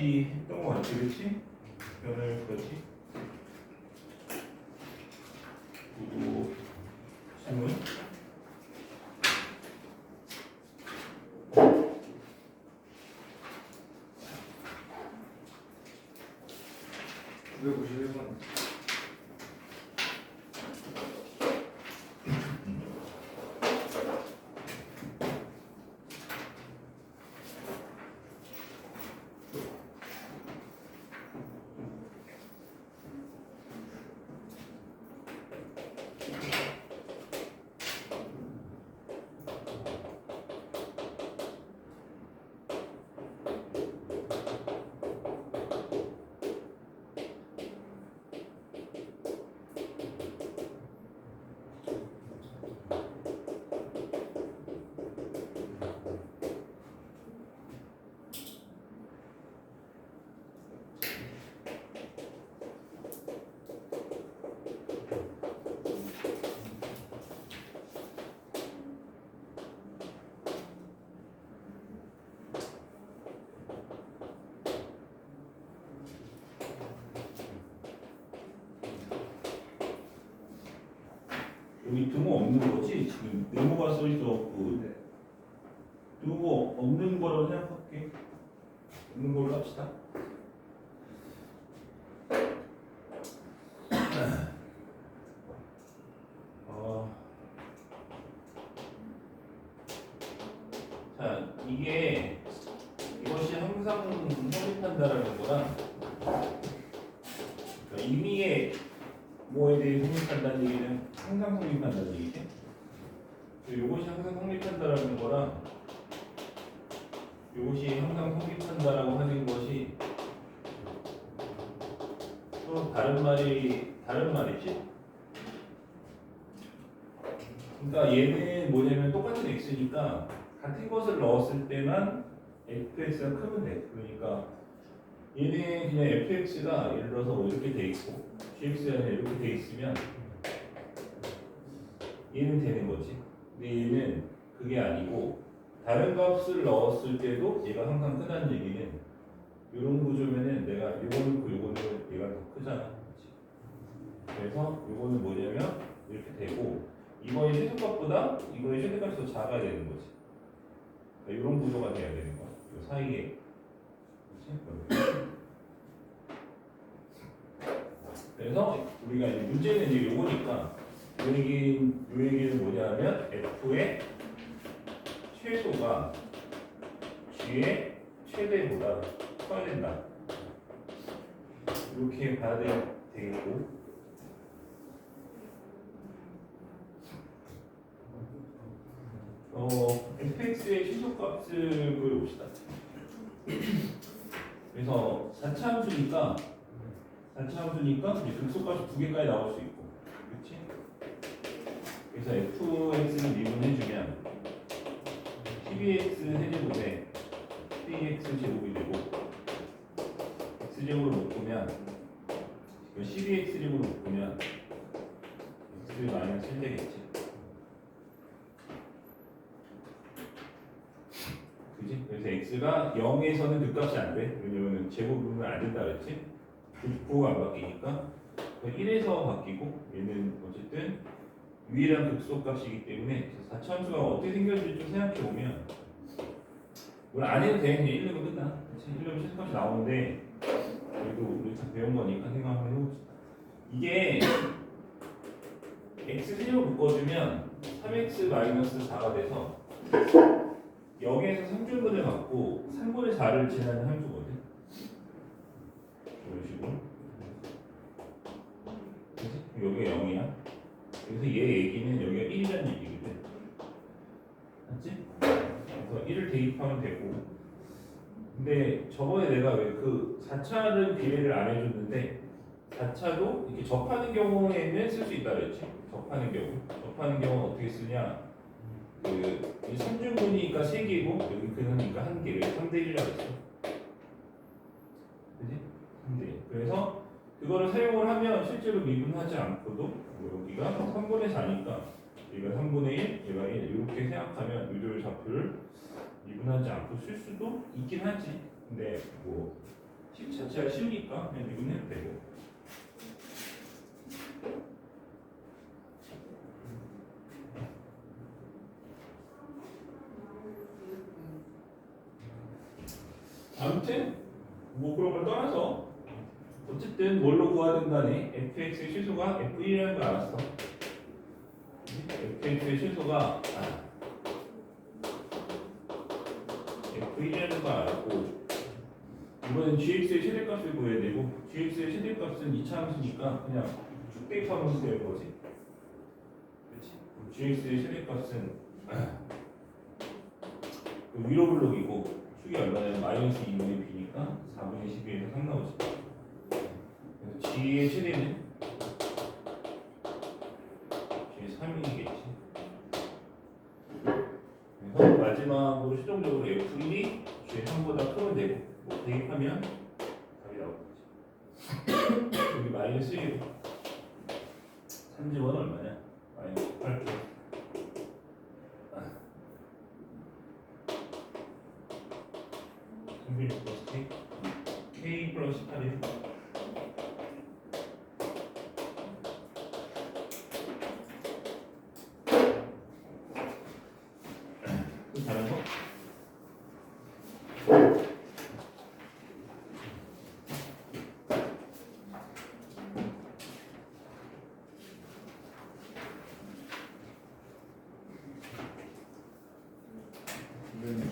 전까지 했던 거 같지, 그렇지? 변을 그렇지? 그리고 질문? 왜 91번? 여기 등호 없는 거지? 지금 네모가 써 있어갖고 네. 등호 없는 거라고 생각할게. 없는 걸로 합시다. 자, 이것이 항상 성립한다라는 거랑 그러니까 임의의 뭐에 대해 성립한다는 얘기는 항상 성립한다는 얘기지. 이것이 항상 성립한다라는 거랑 이것이 항상 성립한다라고 하는 것이 또 다른 말이지. 그러니까 얘는 뭐냐면 똑같은 x니까 같은 것을 넣었을 때만 fx가 크면 돼. 그러니까 얘는 그냥 fx가 예를 들어서 뭐 이렇게 돼 있고 gx가 이렇게 돼 있으면 얘는 되는 거지. 근데 얘는 그게 아니고 다른 값을 넣었을 때도 얘가 항상 크다는 얘기는 이런 구조면은 내가 요거 넣고 요거 넣으면 얘가 더 크잖아. 그치? 그래서 요거는 뭐냐면 이렇게 되고 이거의 최소값보다 이거의 최대값이 더 작아야 되는 거지. 그러니까 이런 구조가 돼야 되는 거야. 요 사이에. 그치? 그래서 우리가 이제 문제는 이제 요거니까 요 얘기는 뭐냐면 f의 최소가 g의 최대보다 커야 된다. 이렇게 봐야 되겠고, fx의 최소값을 구해봅시다. 그래서 4차 함수니까 이제 극소값이 2개까지 나올 수 있고, 그렇지? 그래서 fx를 미분해주면 12x 세제곱에 12x 제곱이 되고 x제곱으로 묶으면 12x 제곱으로 묶으면 x 마이너스 1 되겠지. 그지? 그래서 x가 0에서는 그 값이 안 돼. 왜냐면 제곱으로는 안 된다 그랬지? 9가 안 바뀌니까 1에서 바뀌고 얘는 어쨌든 유일한 극소값이기 때문에 4차 함수가 어떻게 생겼는지 좀 생각해 보면 물론 안 해도 돼. 그냥 1르면 끝나. 1르면 최소값이 나오는데 그래도 우리 다 배운 거니까 생각 한번 해봅시다. 이게 x 세제곱 묶어주면 3x-4가 돼서 0에서 3중분을 갖고 3분의 4를 지나는 함수거든. 이런 식으로. 그치? 여기가 0이야. 그래서 얘 얘기는 여기가 1이라는 얘기거든. 맞지? 그래서 1을 대입하면 되고. 근데 저번에 내가 왜 그 4차를 비례를 안 해줬는데 4차도 이렇게 접하는 경우에는 쓸 수 있다 그랬지. 접하는 경우는 어떻게 쓰냐? 그 3중분이니까 3개고 여기 근원이니까 1개를 3대 1이라고 했어. 그지? 3대 1. 그래서 그거를 사용을 하면 실제로 미분하지 않고도 여기가 3분의 4니까 얘가 3분의 1, 얘가 1 이렇게 생각하면 유도율 좌표를 미분하지 않고 쓸 수도 있긴 하지. 근데 뭐 식 자체가 쉬우니까 그냥 미분해도 되고. 아무튼 뭐 그런 걸 떠나서 어쨌든 뭘로 구해야 된다네. fx의 실수가 f1이라는 걸 알았어. fx의 실수가 f1이라는 걸 알았고, 이번엔 gx의 최대값을 구해야 되고, gx의 최대값은 2차 함수니까 그냥 쭉 대입하면 되는 거지. 그렇지? gx의 최대값은 그 위로 블록이고, 축이 얼마냐면 마이너스 2분의 b니까 4분의 12에서 3 나오지. 그래서 g의 최대는 g 3이겠지. 그래서 마지막으로 최종적으로 f1이 g 3보다 크면 되고, 뭐 대입하면 답이 나오겠지. 여기 마이너스 1. 3제곱은 얼마냐? 마이너스 8. 플러스 K, K 플러스 8이요. 또 다른 거? 이건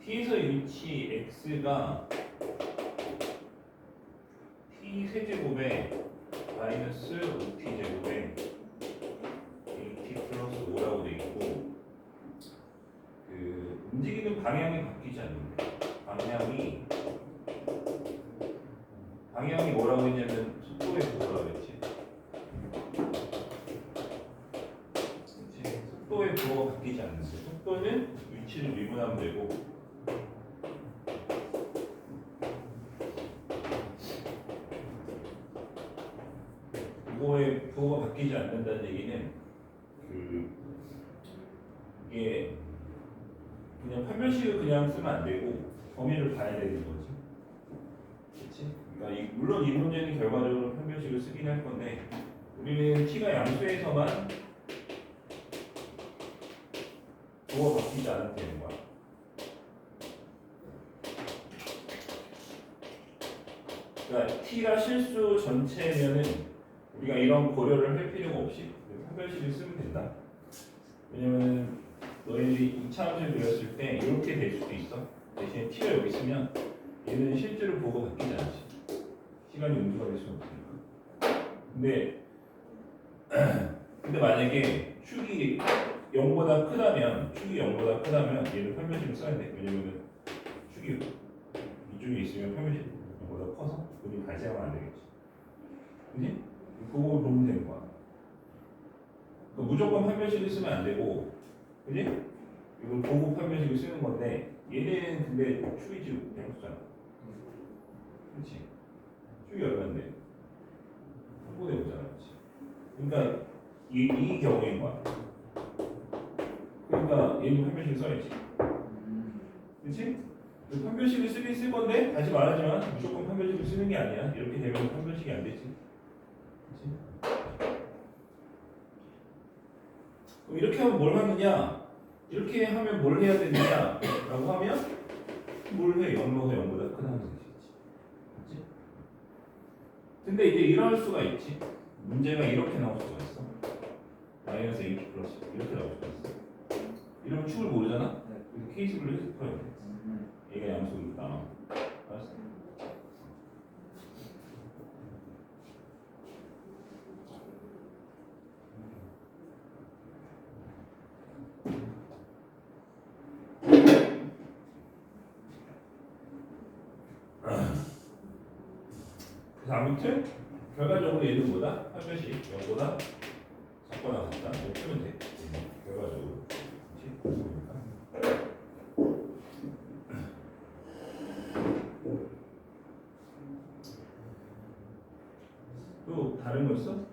t에서 위치 x가 t 세제곱에 마이너스 5t 제곱에 at 플러스 5라고 돼 있고, 그 움직이는 방향이 바뀌지 않는데, 방향이 뭐라고 했냐면 속도의 부호라고 했지. 그렇지? 속도의 부호가 바뀌지 않는데, 속도는 위치를 미분하면 되고, 부호가 바뀌지 않는다는 얘기는 이게 그냥 판별식을 그냥 쓰면 안 되고 범위를 봐야 되는 거지. 그렇지? 그러니까 물론 이 문제는 결과적으로 판별식을 쓰긴 할 건데, 우리는 t가 양수에서만 부호가 바뀌지 않아도 되는 거야. 그러니까 t가 실수 전체면은 우리가 이런 고려를 할 필요가 없이 판별식을 쓰면 된다. 왜냐면 너희들이 2차 함수를 그렸을 때 이렇게 될 수도 있어. 대신에 t가 여기 있으면 얘는 실제로 부호가 바뀌지 않지. 시간이 음수가 될 수는 없으니까. 근데 만약에 축이 0보다 크다면 얘를 판별식을 써야 돼. 왜냐면은 축이 이쪽에 있으면 판별식 0보다 커서 그게 발생하면 안 되겠지. 그지? 그거 보면 되는 거야. 그러니까 무조건 판별식을 쓰면 안 되고, 그지? 이걸 보고 판별식을 쓰는 건데, 얘는 근데 축이 지금 양수잖아. 그렇지? 축이 얼마인데? 3분의 5잖아, 그렇지? 그러니까 이 경우인 거야. 그러니까 얘는 판별식을 써야지. 그렇지? 판별식을 쓰긴 쓸 건데, 다시 말하지만 무조건 판별식을 쓰는 게 아니야. 이렇게 되면 판별식이 안 되지. 그럼 이렇게 하면 뭘 하느냐? 이렇게 하면 뭘 해야 되느냐? 라고 하면 뭘 해? 0로서 0보다 크다는 뜻이지. 그렇지? 근데 이제 이럴 수가 있지. 문제가 이렇게 나올 수가 있어. 마이너스 AT 플러스 이렇게 나올 수가 있어. 이러면 축을 모르잖아? 그래서 케이스별로 해서 풀어야 돼. 얘가 양수로 나와. 알았어? 그래서 아무튼 결과적으로 얘는 뭐다? 한 변씩 0보다 작거나 같다. 이렇게 풀면 돼. 결과적으로. 그치? 또 다른 거 있어?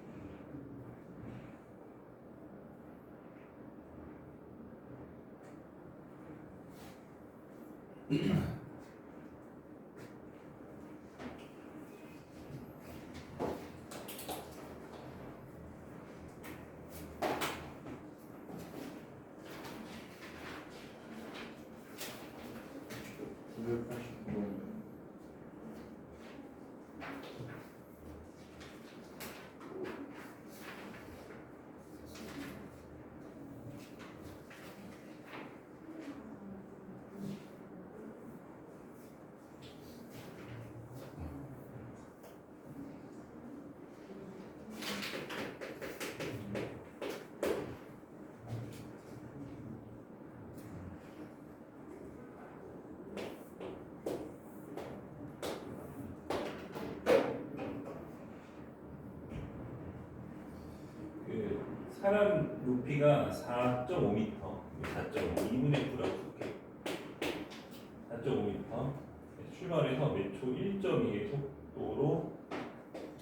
그 사람 높이가 4.5m, 4.5, 2분의 9라고 볼게. 4.5m. 출발해서 몇 초 1.2의 속도로,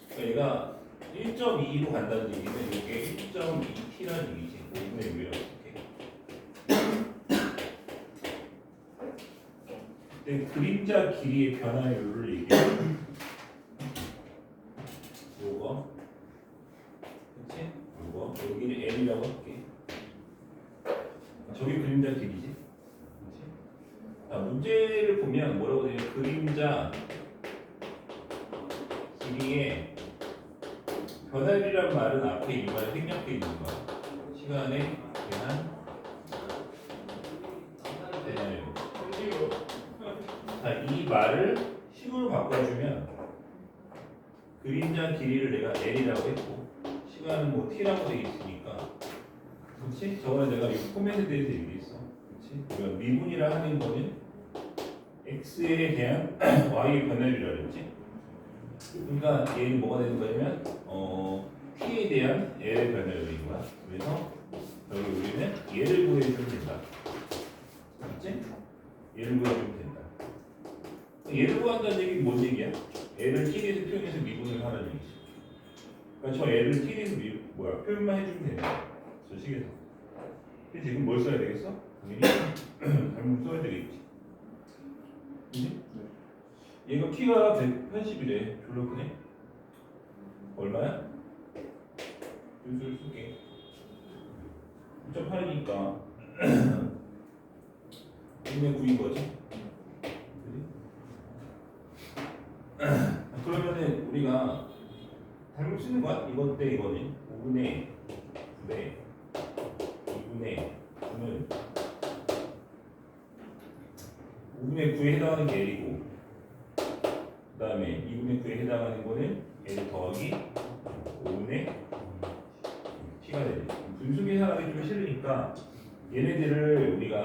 그러니까 얘가 1.2로 간다는 얘기는 이게 1.2t라는 얘기지. 5분의 6이라고 볼게. 근데 그림자 길이의 변화율을 얘기해. 요거, 그치? 요거, 여기는 L이라고 할게. 저게 그림자 길이지. 그치? 자, 문제를 보면 뭐라고 되냐? 그림자 길이의 변화율이란 말은 앞에 이 말에 생략되어 있는 거야. 시간에 대한 변화율. 자, 이 말을 식으로 바꿔주면 그림자 길이를 내가 L이라고 했고 시간은 뭐 T라고 되어 있으니까, 그렇지? 저번에 내가 이 포맷에 대해서 얘기했어. 그렇지? 그러니까 미분이라 하는 거는 X에 대한 Y의 변화율이라 그랬지? 그러니까 얘는 뭐가 되는 거냐면 T에 대한 L의 변화율인 거야. 그래서 여기 우리는 얘를 구해주면 된다. 맞지? 얘를 구해주면 된다. 얘를 구한다는 얘기는 뭔 얘기야? L을 T에서 표현해서 미분을 하라는 얘기지. 그러니까 저 L을 T에서 표현만 해주면 된다. 저 식에서. 근데 지금 뭘 써야 되겠어? 당연히 잘못 써야 되겠지. 그지? 얘가 T가 180이래. 졸라 크네. 얼마야? 윤수를 쓸게. 2.8이니까 6분의 9인 거지. 그지? 그러면은 우리가 잘못 쓰는 거야? 이건 때 이거는 5분의 9에 2분의 9는 5분의 9에 해당하는 게 L이고, 그 다음에 2분의 9에 해당하는 거는 L 더하기 5분의 T가 되지. 분수 계산하기 좀 싫으니까 얘네들을 우리가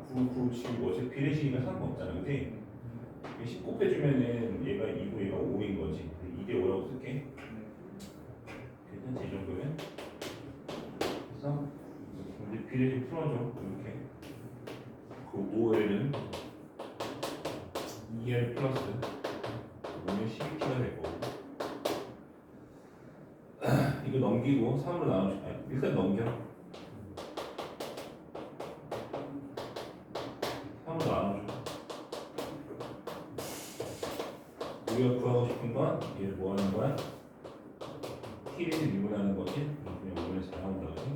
9, 9 지우고 어차피 비례식이면 상관없잖아. 그치? 10 곱해주면은 얘가 2고 얘가 5인 거지. 2대 5라고 쓸게. 괜찮지? 이 정도면? 그래서 이제 비례식 풀어줘. 이렇게. 그 5L은 2L 플러스 5는 12T가 될 거고. 이거 넘기고 3으로 나눠줄까? 일단 넘겨. 3으로 나눠줘. 우리가 구하고 싶은 건 얘를 뭐 하는 거야? T를 미분하는 거지. 그냥 미분해서 잘 나온다. 그지?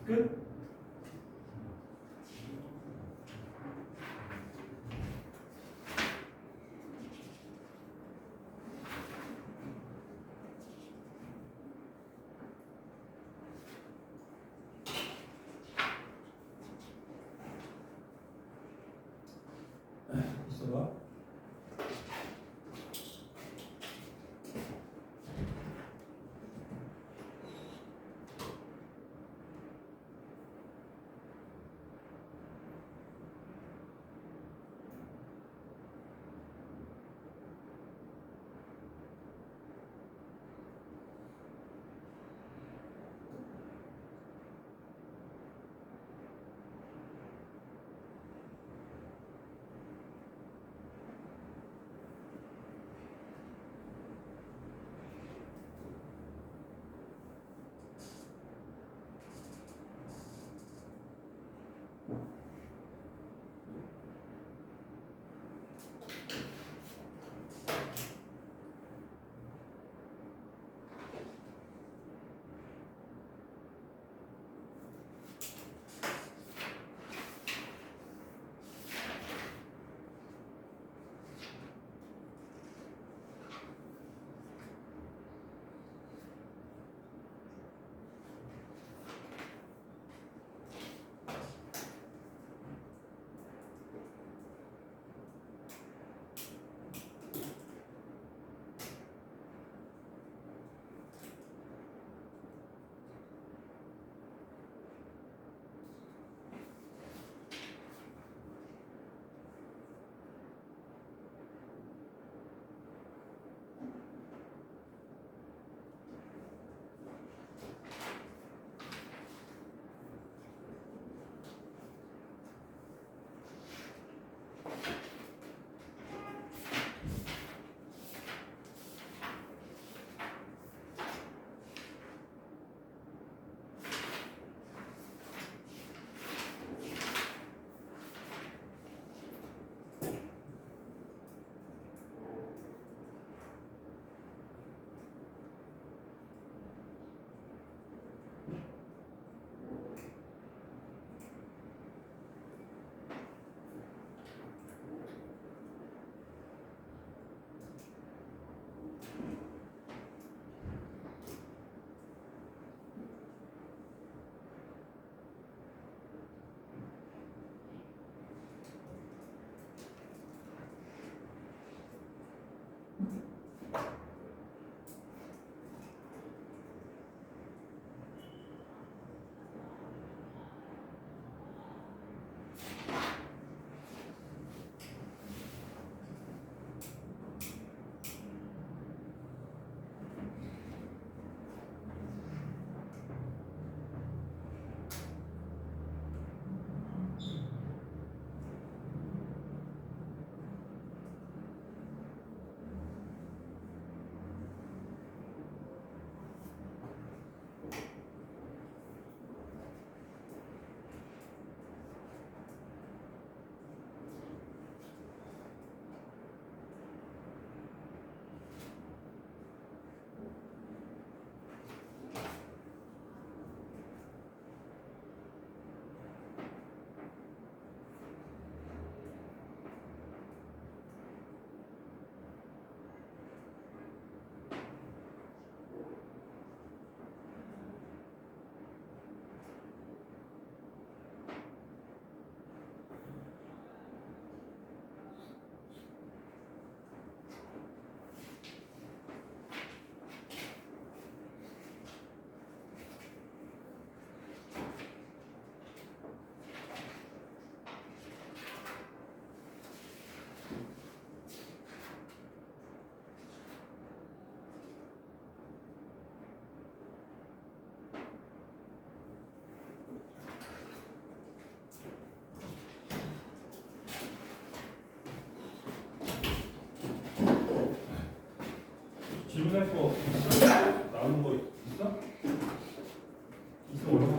끝? x가 질문할 거 있어? 나오는 거 있어? 있어 올라가.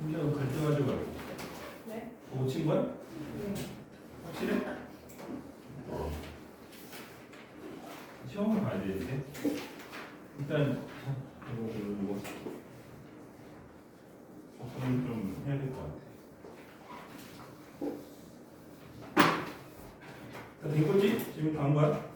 혼자 갈등하지 말고. 네? 못 친 거야? 네. 확실해? 시험을 봐야 되는데. 일단 이거 접근을 좀 해야 될 것 같아. 다 된 거지? 지금 다 한 거야?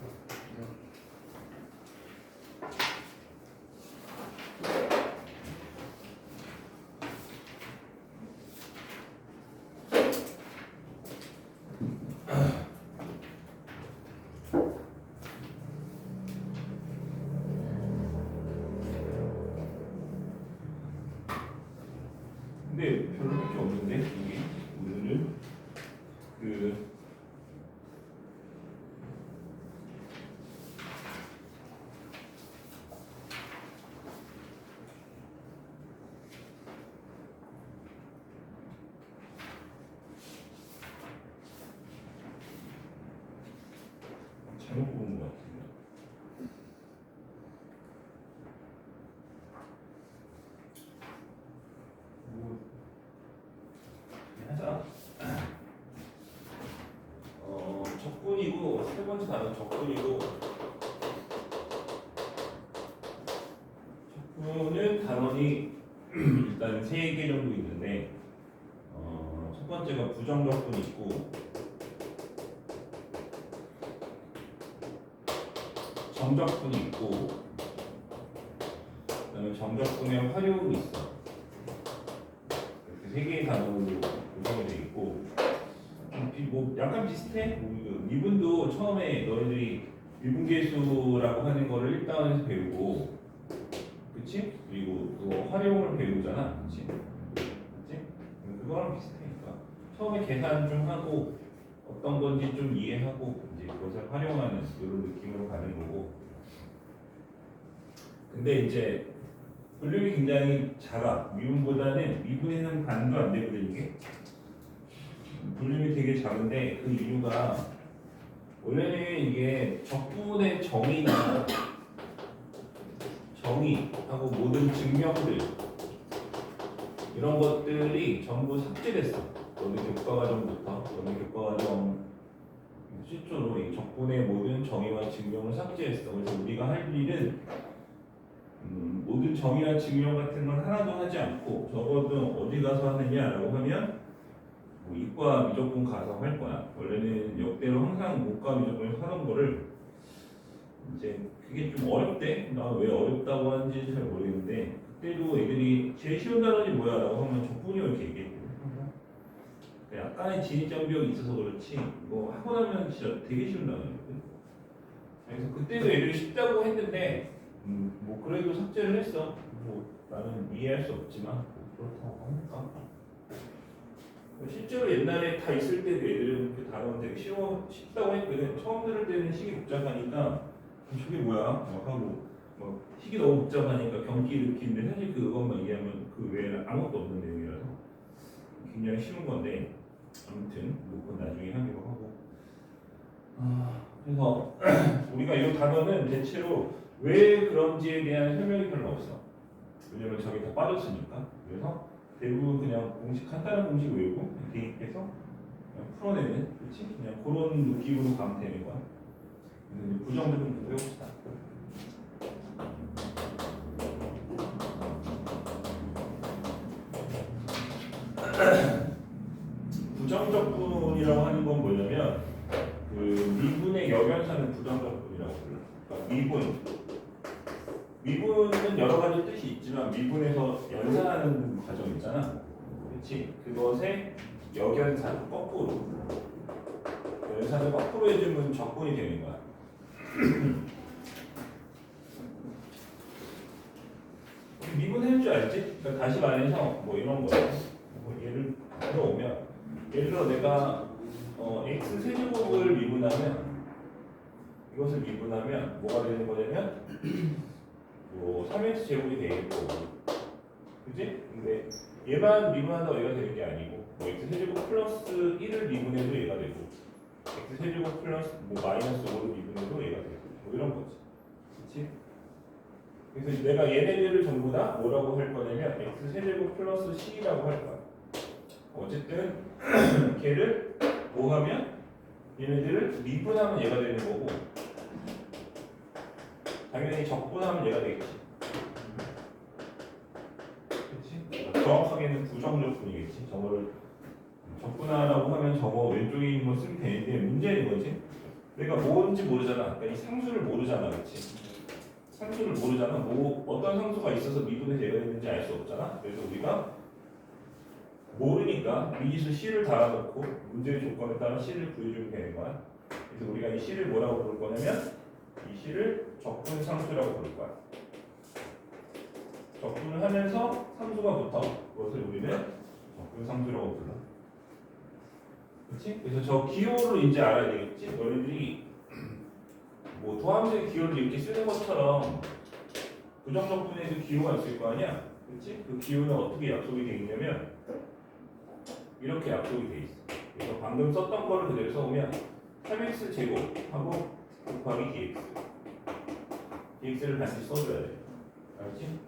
적분이고 세 번째 단어 적분이고 적분은 단원이 일단 3개 정도 있는데 첫 번째가 부정적분이 있고 정적분이 있고 그다음에 정적분의 활용이 있어. 이렇게 3개의 단어로 구성이 되어 있고 뭐 약간 비슷해. 미분도 처음에 너희들이 미분계수라고 하는 거를 1단원에서 배우고, 그치? 그리고 또 활용을 배우잖아, 그치? 그치? 그거랑 비슷하니까 처음에 계산 좀 하고 어떤 건지 좀 이해하고 이제 그것을 활용하는 이런 느낌으로 가는 거고. 근데 이제 볼륨이 굉장히 작아. 미분보다는 미분의 한 반도 안 되거든 이게. 볼륨이 되게 작은데 그 이유가 원래는 이게 적분의 정의하고 모든 증명들 이런 것들이 전부 삭제됐어. 너네 교과과정부터 너네 교과과정 실조로 이 적분의 모든 정의와 증명을 삭제했어. 그래서 우리가 할 일은 모든 정의와 증명 같은 건 하나도 하지 않고 적어도 어디 가서 하느냐라고 하면 뭐 이과 미적분 가서 할 거야. 원래는 역대로 항상 문과 미적분을 하던 거를 이제 그게 좀 어렵대. 나 왜 어렵다고 하는지 잘 모르겠는데 그때도 애들이 제일 쉬운 단원이 뭐야라고 하면 적분이요 이렇게 얘기했거든. 약간의 진입장벽이 있어서 그렇지 이거 하고 나면 진짜 되게 쉬운 단원이거든. 그래서 그때도 애들이 쉽다고 했는데 뭐 그래도 삭제를 했어. 뭐 나는 이해할 수 없지만 뭐 그렇다고 하니까. 실제로 옛날에 다 있을 때도 애들은 그 단어는 되게 쉽다고 했거든. 처음 들을 때는 식이 복잡하니까 저게 뭐야? 막 하고 막 식이 너무 복잡하니까 경기 일으키는데 사실 그것만 이해하면 그 외에는 아무것도 없는 내용이라서 굉장히 쉬운 건데 아무튼 뭐 그건 나중에 하기로 하고. 그래서 우리가 이 단어는 대체로 왜 그런지에 대한 설명이 별로 없어. 왜냐면 저게 다 빠졌으니까. 그래서 대부분 그냥 간단한 공식 외우고 대입해서 그냥 풀어내는, 그렇지? 그냥 그런 느낌으로 가면 되는 거야. 그래서 이제 부정을 좀 배웁시다. 부정적분이라고 하는 건 뭐냐면 그 미분의 역연사는 부정적분이라고 불러. 그러니까 미분은 여러 가지 뜻이 있지만 미분에서 연산하는 과정 있잖아. 그렇지? 그것의 역연산, 거꾸로. 연산을 거꾸로 해주면 적분이 되는 거야. 미분할 줄 알지? 그러니까 다시 말해서 뭐 이런 거. 뭐 예를 들어오면 예를 들어 내가 x 세제곱을 미분하면 이것을 미분하면 뭐가 되는 거냐면 뭐 3x 제곱이 되겠고, 그지? 근데 얘만 미분한다고 얘가 되는 게 아니고 뭐 x 세제곱 플러스 1을 미분해도 얘가 되고 x 세제곱 플러스 뭐 마이너스 5를 미분해도 얘가 되고 뭐 이런 거지, 그렇지? 그래서 내가 얘네들을 전부 다 뭐라고 할 거냐면 x 세제곱 플러스 c라고 할 거야. 어쨌든 걔를 뭐 하면 얘네들을 미분하면 얘가 되는 거고 당연히 적분하면 얘가 되겠지. 그렇지? 정확하게는 부정적분이겠지. 저거를 적분하라고 하면 저거 왼쪽에 있는 거 쓰면 되는데 문제는 거지. 내가 뭔지 모르잖아. 그러니까 이 상수를 모르잖아, 그렇지? 상수를 모르잖아. 뭐 어떤 상수가 있어서 미분해서 얘가 되는지 알 수 없잖아. 그래서 우리가 모르니까 미지수 C를 달아놓고 문제의 조건에 따라 C를 구해주면 되는 거야. 그래서 우리가 이 C를 뭐라고 부를 거냐면 이 C를 적분상수라고 부를 거야. 적분을 하면서 상수가 붙어. 그것을 우리는 적분상수라고 불러. 그렇지? 그래서 저 기호를 이제 알아야 되겠지? 너희들이 뭐 도함수의 기호를 이렇게 쓰는 것처럼 부정적분에도 기호가 있을 거 아니야? 그렇지? 그 기호는 어떻게 약속이 돼 있냐면 이렇게 약속이 돼 있어. 그래서 방금 썼던 거를 그대로 써오면 3x 제곱하고 곱하기 dx. dx를 반드시 써줘야 돼. 알지?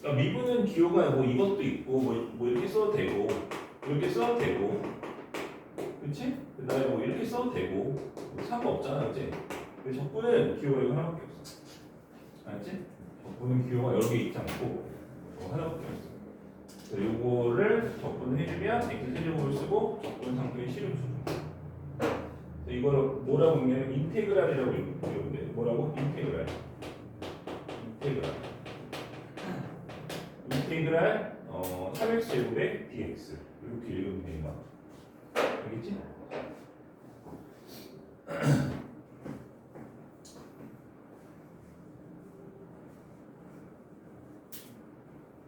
그러니까 미분은 기호가 뭐 이것도 있고 뭐 이렇게 써도 되고 이렇게 써도 되고, 그치? 그 다음에 뭐 이렇게 써도 되고 뭐 상관없잖아, 그치? 근데 적분은 기호가 이거 하나밖에 없어. 알았지? 적분은 기호가 여러 개 있지 않고 이거 하나밖에 없어. 그래서 요거를 적분을 해주면 x 세제곱을 쓰고 적분 상수의 실음수. 이거를 뭐라고 읽냐면 인테그랄이라고 읽는데 뭐라고? 인테그랄. 인테그랄 3x 제곱의 dx 이렇게 읽으면 되는 거야. 알겠지?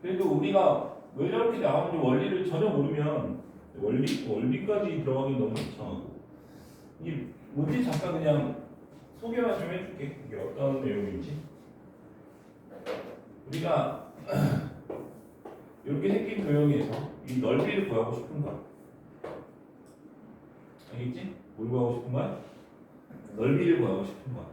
그래도 우리가 왜 저렇게 나오는지 원리를 전혀 모르면 원리까지 들어가기 너무 이상하고 이 문제 잠깐 그냥 소개만 좀 해줄게. 이게 어떤 내용인지. 우리가 이렇게 생긴 도형에서 이 넓이를 구하고 싶은 거야. 알겠지? 뭘 구하고 싶은 거야? 넓이를 구하고 싶은 거야.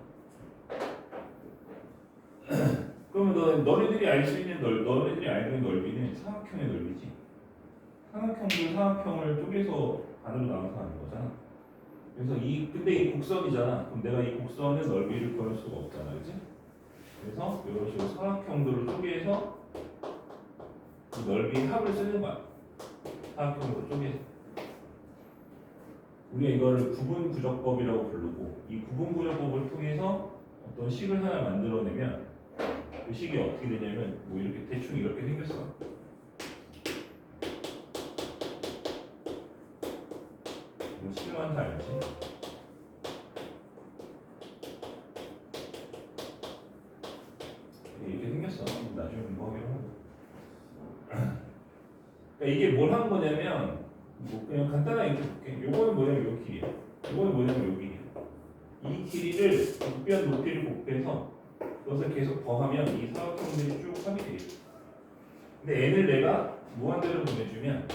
그러면 너네들이 알 수 있는 너네들이 알고 있는 넓이는 사각형의 넓이지. 사각형도 사각형을 쪼개서 반으로 나눠서 하는 거잖아. 그래서 근데 이 곡선이잖아. 그럼 내가 이 곡선의 넓이를 구할 수가 없잖아, 그렇지? 그래서 이런 식으로 사각형들을 쪼개서 이 넓이의 합을 쓰는 거야. 사각형으로 쪼개서. 우리가 이거를 구분구조법이라고 부르고 이 구분구조법을 통해서 어떤 식을 하나 만들어내면 그 식이 어떻게 되냐면 뭐 이렇게 대충 이렇게 생겼어. 이거 식만 다 알지? 이렇게 생겼어. 나중에 공부하기로 하고. 그러니까 이게 뭘 한 거냐면 뭐 그냥 간단하게 이렇게 볼게. 요거는 뭐냐면 요 길이야. 요거는 뭐냐면 요 길이야. 이 길이를 곱변 높이를 곱해서 그것을 계속 더하면 이 사각형들이 쭉 합이 되겠다. 근데 n을 내가 무한대로 보내주면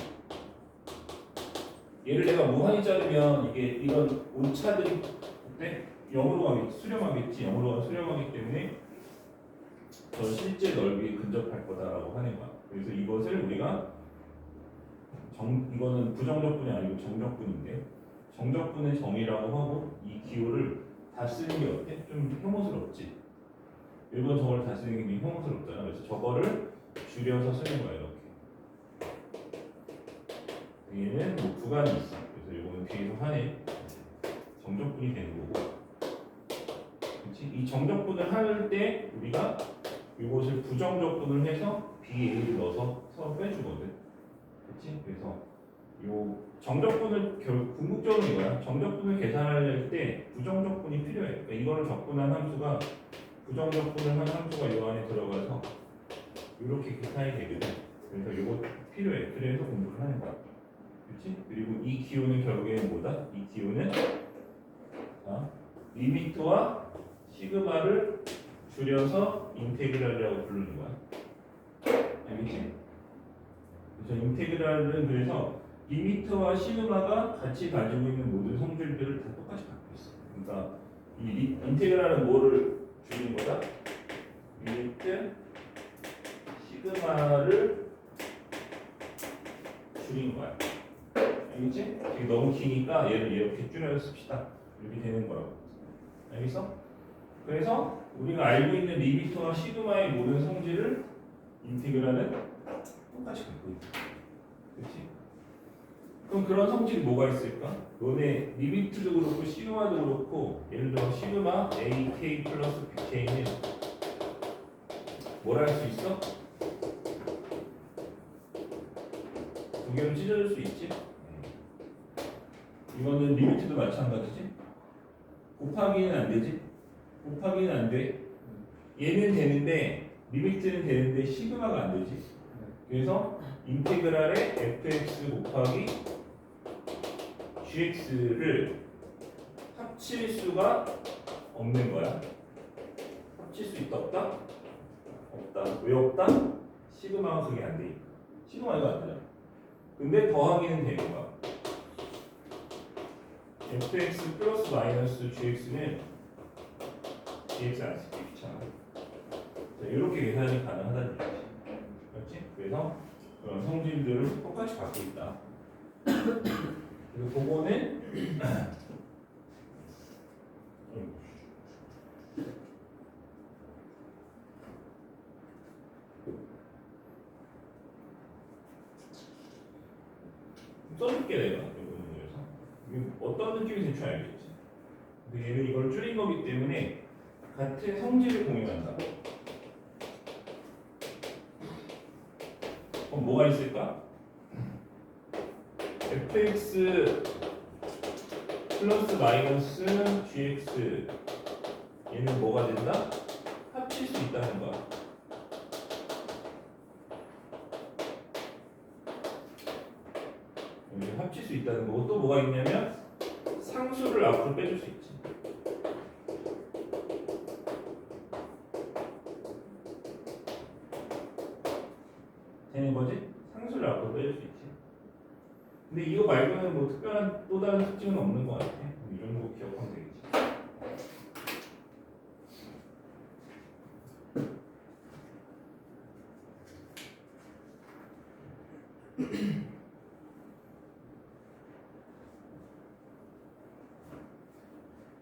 얘를 내가 무한히 자르면 이게 이런 오차들이 그때 0으로 가겠지, 수렴하겠지, 0으로 수렴하기 때문에 저 실제 넓이에 근접할 거다라고 하는 거야. 그래서 이것을 우리가 이거는 부정적분이 아니고 정적분인데 정적분의 정의라고 하고 이 기호를 다 쓰는 게 어때? 좀 혐오스럽지. 일본 저걸 다 쓰는 게 혐오스럽잖아. 그래서 저거를 줄여서 쓰는 거야 이렇게. 얘는 뭐 구간이 있어. 그래서 이거는 뒤에서 하는 정적분이 되는 거고. 그렇지? 이 정적분을 할 때 우리가 이것을 부정적분을 해서 BA를 넣어서 서로 빼주거든. 그렇지? 그래서 요 정적분을 궁극적으로 이거야. 정적분을 계산할 때 부정적분이 필요해. 그러니까 이거를 적분한 함수가 부정적분을 한 함수가 이 안에 들어가서 이렇게 계산이 되거든. 그래서 이거 필요해. 그래서 공부를 하는 거야. 그렇지? 그리고 이 기호는 결국에는 뭐다? 이 기호는 리미트와 시그마를 줄여서 인테그랄이라고 부르는 거야. 알겠지? 그래서 인테그랄은 그래서 리미트와 시그마가 같이 가지고 있는 모든 성질들을 다 똑같이 갖고 있어. 그러니까 이 인테그랄은 뭐를 줄이는 거다? 리미트 시그마를 줄이는 거야. 알겠지? 이게 너무 기니까 얘를 이렇게 줄여서 씁시다. 이렇게 되는 거라고. 알겠어? 그래서 우리가 알고 있는 리미트와 시그마의 모든 성질을 인테그랄은 똑같이 갖고 있다. 그렇지? 그럼 그런 성질이 뭐가 있을까? 너네 리미트도 그렇고 시그마도 그렇고 예를 들어 시그마 AK 플러스 BK는 뭘 할 수 있어? 두 개로 찢어질 수 있지? 이거는 리미트도 마찬가지지? 곱하기는 안 되지? 곱하기는 안 돼. 얘는 되는데 리미트는 되는데 시그마가 안 되지. 그래서 인테그랄의 fx 곱하기 gx를 합칠 수가 없는 거야. 합칠 수 있다 없다? 없다. 왜 없다? 시그마가 그게 안 되니까. 시그마 이거 안 되잖아. 근데 더하기는 되는 거야. fx 플러스 마이너스 gx는 gx 안 쓰기 귀찮아. 이렇게 계산이 가능하다는 얘기지. 그렇지? 그래서 그런 성질들을 똑같이 갖고 있다. 그리고 그거는 써줄게 내가 이거는 그래서 이게 어떤 느낌이 대충 알겠지. 근데 얘는 이걸 줄인 거기 때문에 같은 성질을 공유한다. 그럼 뭐가 있을까? fx 플러스 마이너스 gx 얘는 뭐가 된다? 합칠 수 있다는 거야. 여기 합칠 수 있다는 거고 또 뭐가 있냐면 상수를 앞으로 빼줄 수 있지. 되는 거지? 상수를 앞으로 빼줄 수 있지. 근데 이거 말고는 뭐 특별한 또 다른 특징은 없는 것 같아. 이 정도 기억하면 되겠지.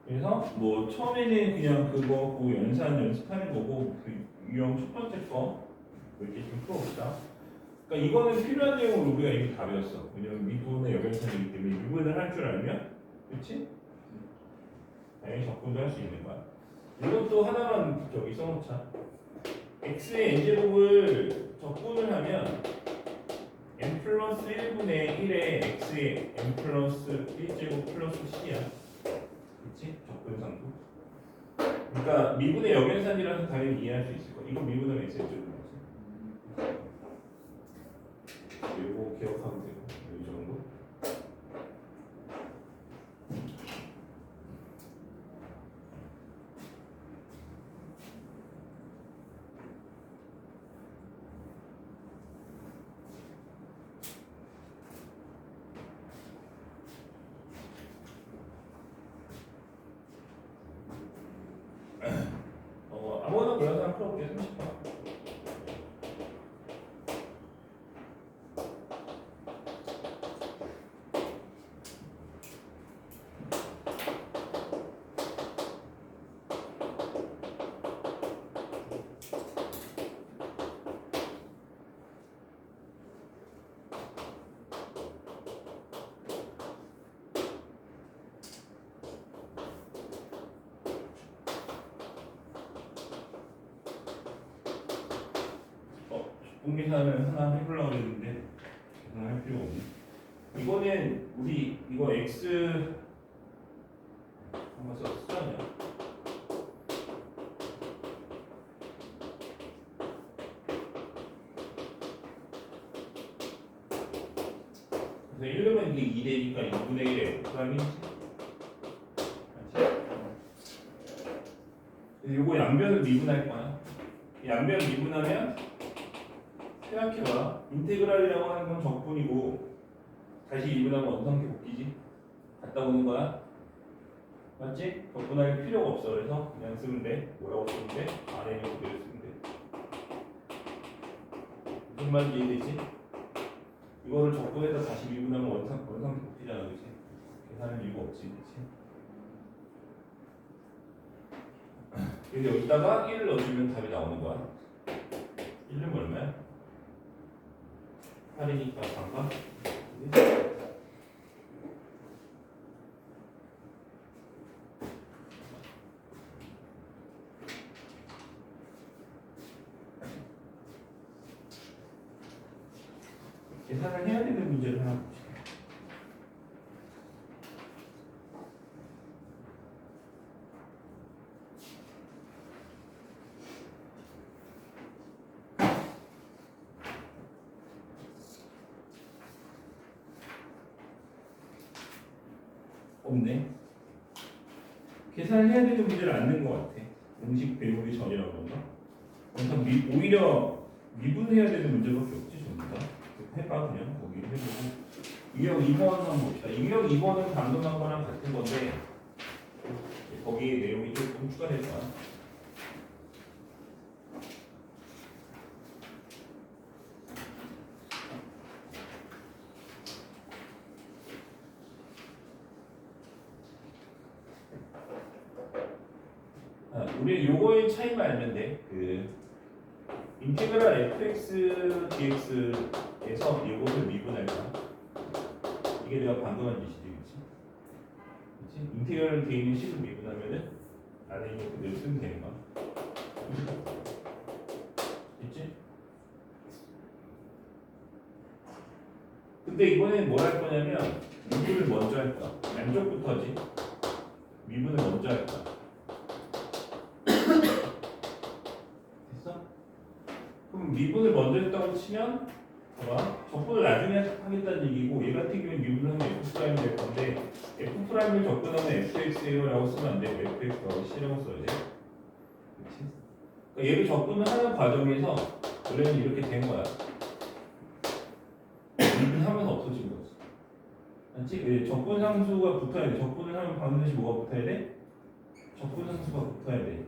그래서 뭐 처음에는 그냥 그거 그 연습하는 거고 그 유형 첫 번째 거 이렇게 좀 풀어봅시다. 그러니까 이거는 필요한 내용을 우리가 이미 다 배웠어. 왜냐면 미분의 여변선이기 때문에 미분을 할 줄 알면, 그렇지? 당연히 적분도 할 수 있는 거야. 이것도 하나만 저기 써놓자. x의 n제곱을 적분을 하면 n 플러스 1분의 1에 x의 n 플러스 1제곱 플러스 c야. 그렇지? 적분상도. 그러니까 미분의 여변산이라서 당연히 이해할 수 있을 거야. 이거 미분하면 x의 제곱이지. 이거 기억하면 되고 이 정도. 아무거나 골라서 한 풀어볼게. 30번. 공계산을 하나 해보려고 했는데 계산할 필요가 없네. 이거는 우리 이거 x 한번 썼잖아요. 그래서 1은 이게 2되니까 2분의 1의 곱하기지. 이거 양변을 미분할 거야. 양변을 미분하면 생각해봐. 인테그랄이라고 하는 건 적분이고 다시 미분하면 원상태 곱기지. 갔다 오는 거야. 맞지? 적분할 필요가 없어. 그래서 그냥 쓰면 돼. 뭐라고 쓰면 돼? 아래에 그대로 쓰면 돼. 무슨 말인지 이해되지? 이거를 적분해서 다시 미분하면 원상태 곱기잖아. 그치? 계산할 이유가 없지. 그치? 근데 여기다가 1을 넣어주면 답이 나오는 거야. 1은 얼마야? 8이니까 반가? 계산을 해야 되는 문제를 하나 봅시다. 없네. 계산을 해야 되는 문제를 안 낸 것 같아. 공식 배우기 전이라고 그런가? 그래서 오히려 미분해야 되는 문제밖에 없지 전부 다. 해봐 그냥 거기 해보고. 유형 2번 한번 봅시다. 유형 2번은 방금 한 거랑 같은 건데 거기에 내용이 조금 추가될 거야. 우리 요거의 차이만 알면 돼. 그 인테그랄 fx dx에서 이것을 미분할까? 이게 내가 방금 한 짓이지, 그렇지? 인테그랄 돼 있는 식을 미분하면은 안에 있는 그대로 쓰면 되는 거야. 됐지? 근데 이번엔 뭘 할 거냐면 미분을 먼저 할 거야. 양쪽부터지. 미분을 먼저 할 거야. 됐어? 그럼 미분을 먼저 했다고 치면 봐봐. 적분을 나중에 하겠다는 얘기고 얘 같은 경우는 미분을 하면 F'이 될 건데 F'을 적분하면 fx라고 쓰면 안 되고 fx라고 C라고 써야 돼. 그치? 그러니까 얘를 적분을 하는 과정에서 원래는 이렇게 된 거야. 미분하면서 없어진 거지. 맞지? 적분 상수가 붙어야 돼. 적분을 하면 반드시 뭐가 붙어야 돼? 적분 상수가 붙어야 돼.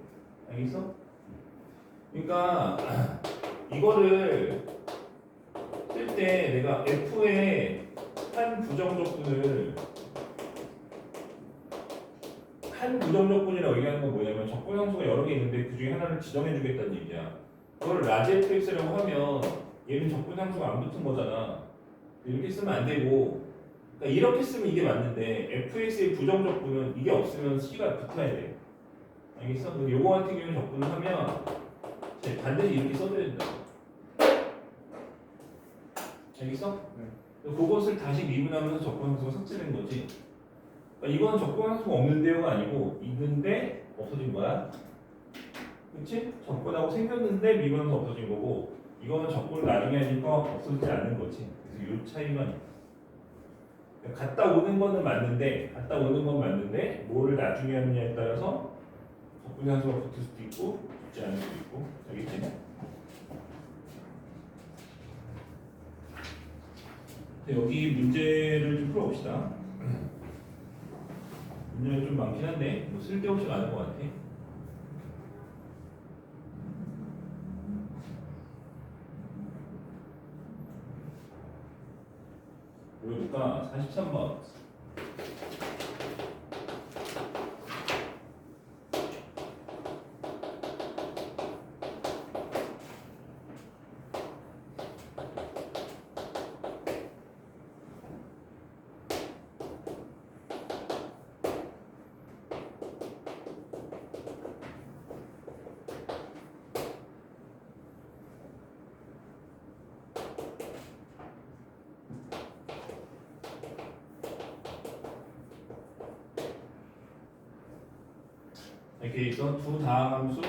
알겠어? 그러니까 이거를 쓸 때 내가 F의 한 부정적분을 한 부정적분이라고 얘기하는 건 뭐냐면 적분 상수가 여러 개 있는데 그 중에 하나를 지정해 주겠다는 얘기야. 그걸 라지 fx라고 하면 얘는 적분 상수가 안 붙은 거잖아. 이렇게 쓰면 안 되고, 그러니까 이렇게 쓰면 이게 맞는데 fx의 부정적분은 이게 없으면 c가 붙어야 돼. 알겠어? 근데 요거 같은 경우는 적분을 하면 반드시 이렇게 써줘야 된다. 알겠어? 네. 그것을 다시 미분하면서 적분 상수가 삭제된 거지. 그러니까 이건 적분 상수가 없는데요가 아니고 있는데 없어진 거야. 그렇지? 적분하고 생겼는데 미분하면서 없어진 거고, 이거는 적분을 나중에 하니까 없어지지 않는 거지. 그래서 이 차이만 있어. 그러니까 갔다 오는 거는 맞는데 뭐를 나중에 하느냐에 따라서 적분 상수가 붙을 수도 있고 붙지 않을 수도 있고. 알겠지? 여기 문제를 좀 풀어봅시다. 문제가 좀 많긴 한데 뭐 쓸데없이 많은 것 같아. 그러니까 43번. 이렇게 있어. 두 다함수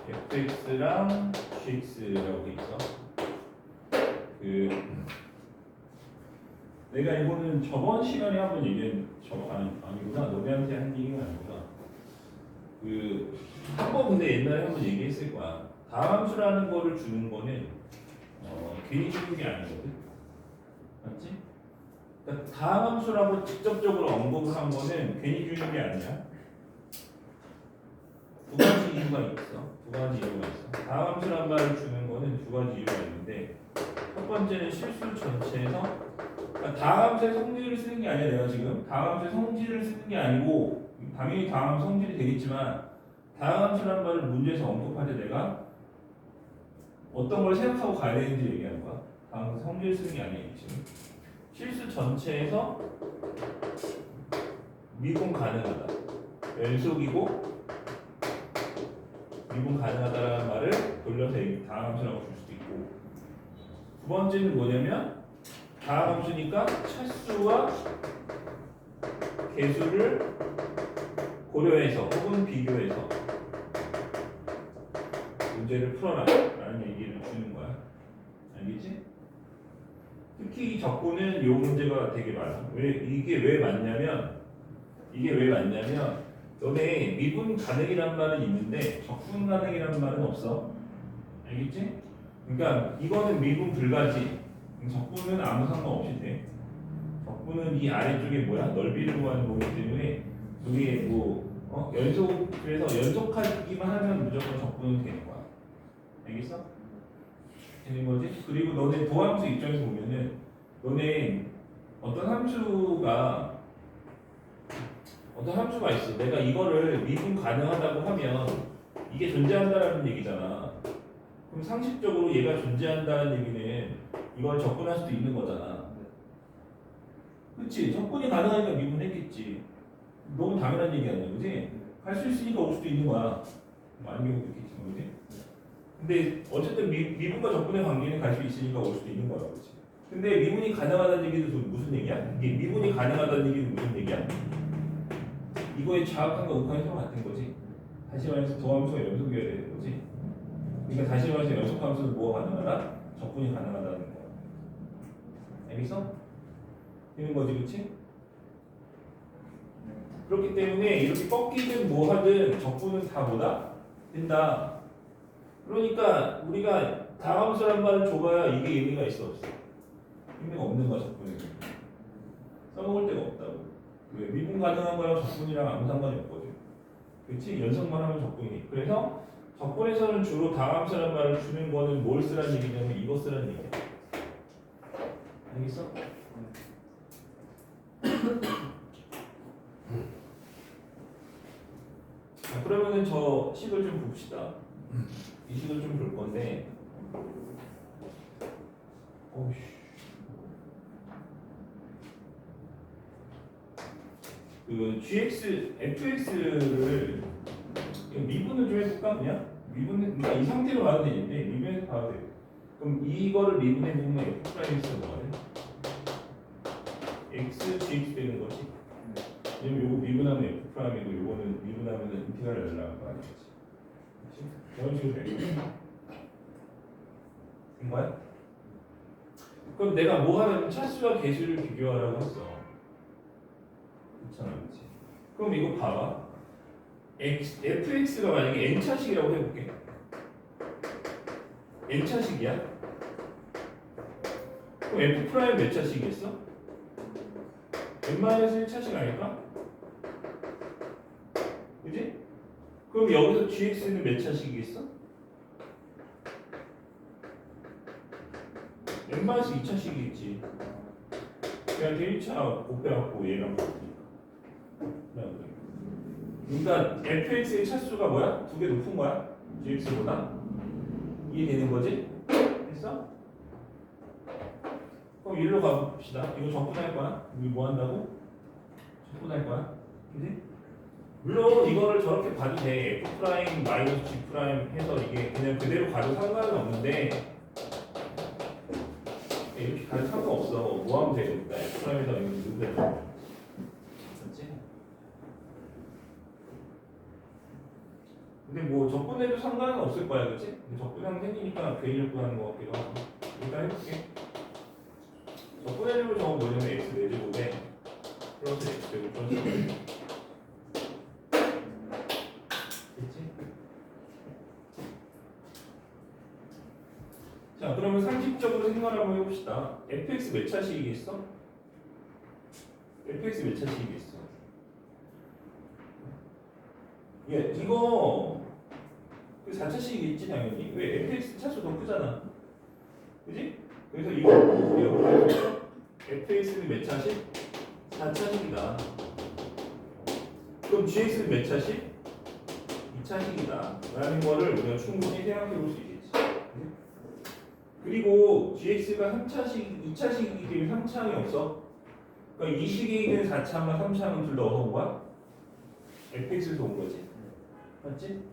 fx랑 gx라고 돼 있어. 내가 이거는 저번 시간에 한번 얘기한 아니구나. 너네한테 한 얘기가 아니구나. 한번 근데 옛날에 한번 얘기했을 거야. 다함수라는 거를 주는 거는 괜히 주는 게 아니거든. 맞지? 그러니까 다함수라고 직접적으로 언급을 한 거는 괜히 주는 게 아니야. 두 가지 이유가 있어. 다함수란 말을 주는 거는 두 가지 이유가 있는데, 첫 번째는 실수 전체에서, 그러니까 다함수의 성질을 쓰는 게 아니야. 내가 지금 다함수의 성질을 쓰는 게 아니고, 당연히 다함수 성질이 되겠지만 다함수란 말을 문제에서 언급할 때 내가 어떤 걸 생각하고 가야 되는지 얘기하는 거야. 다함수 성질을 쓰는 게 아니야 지금. 실수 전체에서 미분 가능하다. 연속이고 미분 가능하다라는 말을 돌려서 다함수라고 줄 수도 있고, 두 번째는 뭐냐면 다함수니까 차수와 개수를 고려해서 혹은 비교해서 문제를 풀어라 라는 얘기를 주는 거야. 알겠지? 특히 이 적분은 이 문제가 되게 많아. 이게 왜 맞냐면 너네 미분 가능이란 말은 있는데 적분 가능이라는 말은 없어. 알겠지? 그러니까 이거는 미분 불가지. 적분은 아무 상관없이 돼. 적분은 이 아래쪽에 넓이를 구하는 거기 때문에 여기에 그래서 연속하기만 하면 무조건 적분은 되는 거야. 알겠어? 되는 거지? 그리고 너네 도함수 입장에서 보면은 너네 어떤 함수가 어떤 함수가 있어. 내가 이거를 미분 가능하다고 하면 이게 존재한다라는 얘기잖아. 그럼 상식적으로 얘가 존재한다는 얘기는 이걸 접근할 수도 있는 거잖아. 그치? 접근이 가능하니까 미분했겠지. 너무 당연한 얘기 아니야, 그지? 갈 수 있으니까 올 수도 있는 거야. 아닌 경우도 있겠지만, 그지? 근데 어쨌든 미분과 접근의 관계는 갈 수 있으니까 올 수도 있는 거야, 그렇지? 근데 미분이 가능하다는 얘기는 무슨 얘기야? 이게 미분이 가능하다는 얘기는 무슨 얘기야? 이거의 좌악함과 극한이 서로 같은 거지. 다시 말해서 도함수가 연속이어야 되는 거지. 그러니까 다시 말해서 연속함수는 뭐가 가능하다? 접근이 가능하다는 거야. 알겠어? 되는 거지, 그렇지? 그렇기 때문에 이렇게 꺾이든 뭐 하든 적분은 다 뭐다? 된다. 그러니까 우리가 다함수란 말을 줘봐야 이게 의미가 있어 없어? 의미가 없는 거야, 적분이. 써먹을 데가 없다고. 왜? 미분 가능한 거랑 적분이랑 아무 상관이 없거든. 그렇지? 연속만 하면 적분이. 그래서 적분에서는 주로 다함수란 말을 주는 거는 뭘 쓰라는 얘기냐면 이거 쓰라는 얘기야. 알겠어? 자, 그러면은 저 식을 좀 봅시다. 이 식을 좀 볼 건데, 어우씨. 그 gx, fx를 미분을 좀 해볼까 그냥? 미분, 그러니까 이 상태로 가도 되는데 미분해서 가도 돼. 그럼 이거를 미분해 보면 f 프라임에서 뭐가 돼? x gx 되는 거지. 왜냐면 요거 미분하면 f 프라임이고 요거는 미분하면 인티그랄 날라간 거 아니겠지? 그런 식으로 돼. 된 거야? 그럼 내가 뭐 하냐면 차수와 개수를 비교하라고 했어. 그렇잖아, 그렇지? 그럼 이거 봐봐. fx가 만약에 n차식이라고 해볼게. n차식이야? 그럼 f 프라임 몇 차식이겠어? n-1차식 아닐까? 그지? 그럼 여기서 gx는 몇 차식이겠어? n-2차식이겠지. 그냥 1차 곱해갖고 얘랑 바꾸니까. 그러니까 fx의 차수가 뭐야? 두 개 높은 거야? gx보다? 이해되는 거지? 됐어? 그럼 일로 가봅시다. 이거 접근할 거야? 이거 뭐 한다고? 접근할 거야? 그지? 물론 이거를 저렇게 봐도 돼. f 프라임 마이너스 g 프라임 해서 이게 그냥 그대로 가도 상관은 없는데 이렇게 가도 상관없어. 뭐 하면 되겠다. f 프라임에다 이거 누구야? 맞지? 근데 뭐 접근해도 상관은 없을 거야, 그렇지? 접근하면 생기니까 괜히 접근하는 것 같기도 하고. 일단 해볼게. 접근해주면 저건 뭐냐면 x 4제곱에 플러스 x 제곱 플러스 됐지? 자, 그러면 상식적으로 생각을 한번 해봅시다. fx 몇 차식이겠어? fx 몇 차식이겠어? 예, 이거 그 4차식이겠지 당연히. 왜? fx 차수 더 크잖아. 그지? 그래서 이거 우리가 fx는 몇 차식? 4차식이다. 그럼 gx는 몇 차식? 2차식이다. 라는 거를 우리가 충분히 생각해 볼 수 있겠지. 그리고 gx가 3차식, 2차식이기 때문에 3차항이 없어. 그러니까 이 식에 있는 4차항과 3차항은 둘 다 어디서 온 거야? fx에서 온 거지. 맞지?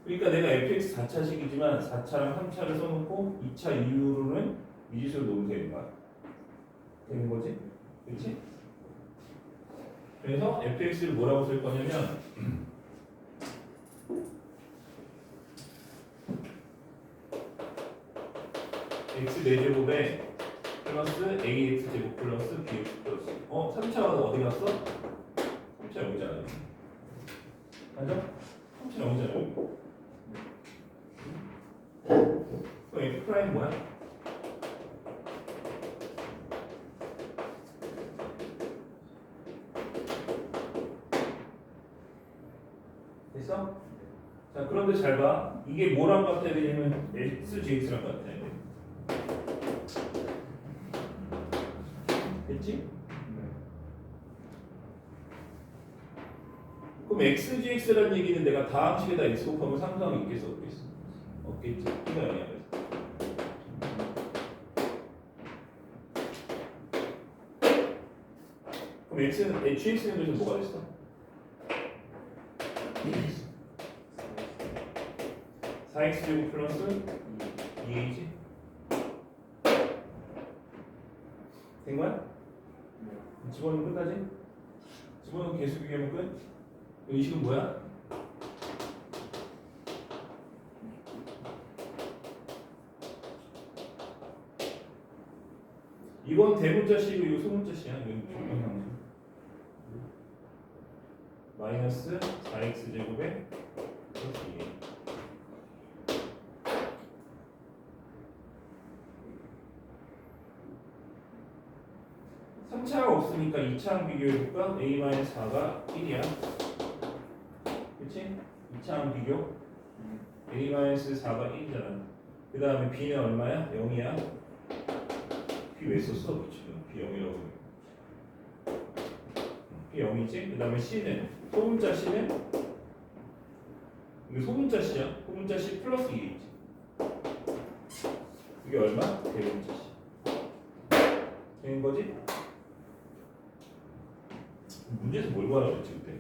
그러니까 내가 fx 4차식이지만 4차랑 3차를 써놓고 2차 이후로는 미지수를 놓으면 되는 거야. 되는 거지? 그렇지? 그래서 fx를 뭐라고 쓸 거냐면 x 4제곱에 플러스 ax 제곱 플러스 bx 플러스 3차가 어디 갔어? 3차 여기잖아. 맞아? 3차 여기잖아. 그럼 f 프라임 뭐야? 됐어? 자, 그런데 잘 봐. 이게 뭐랑 같아야 되냐면 SGX랑 같아야 돼. 됐지? 그럼 xgx라는 얘기는 내가 다음 식에다 x 곱하면 상수항이 있겠어 없겠어? 없겠지. 이거 아니야. 그럼 x는 hx는 그래서 뭐가 됐어? 4x 제곱 플러스 2a지? 된 거야? 집어넣으면 끝나지? 집어넣으면 개수 비교하면 끝? 이 식은 뭐야? 이건 대문자식이고 이거 소문자식이야. 이건 정방상식. 마이너스 4x 제곱에 플러스 2a. 3차가 없으니까 2차항 비교해볼까? a-4가 1이야. 그치? 2차항 비교. a-4가 1이잖아. 그 다음에 b는 얼마야? 0이야. b 왜 썼어? 그치? b 0이라고. b 0이지? 그 다음에 c는 소문자 c는 이게 소문자 c야. 소문자 c 플러스 2있지. 이게 얼마? 대문자 c. 되는 거지? 문제에서 뭘 구하라고 했지 그때?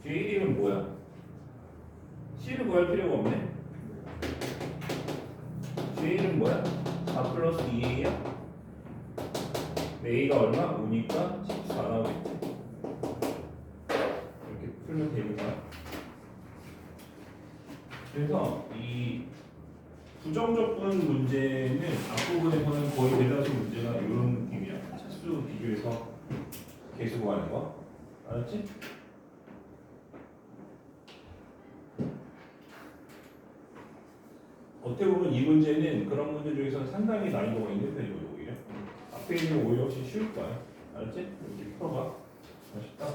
뒤에 1이면 뭐야? C를 구할 필요가 없네? 뒤에 1은 뭐야? 4 플러스 2A야? A가 얼마? 5니까 14 나오겠지? 이렇게 풀면 되는 거야. 그래서 이 부정적분 문제는 앞부분에서는 거의 대다수 문제가 이런 느낌이야. 차수 비교해서 계수 구하는 거. 알았지? 어떻게 보면 이 문제는 그런 문제 중에서 상당히 난이도가 있는 편이거든 오히려. 앞에 있는 거 오히려 훨씬 쉬울 거야. 알았지? 이렇게 풀어봐. 쉽다.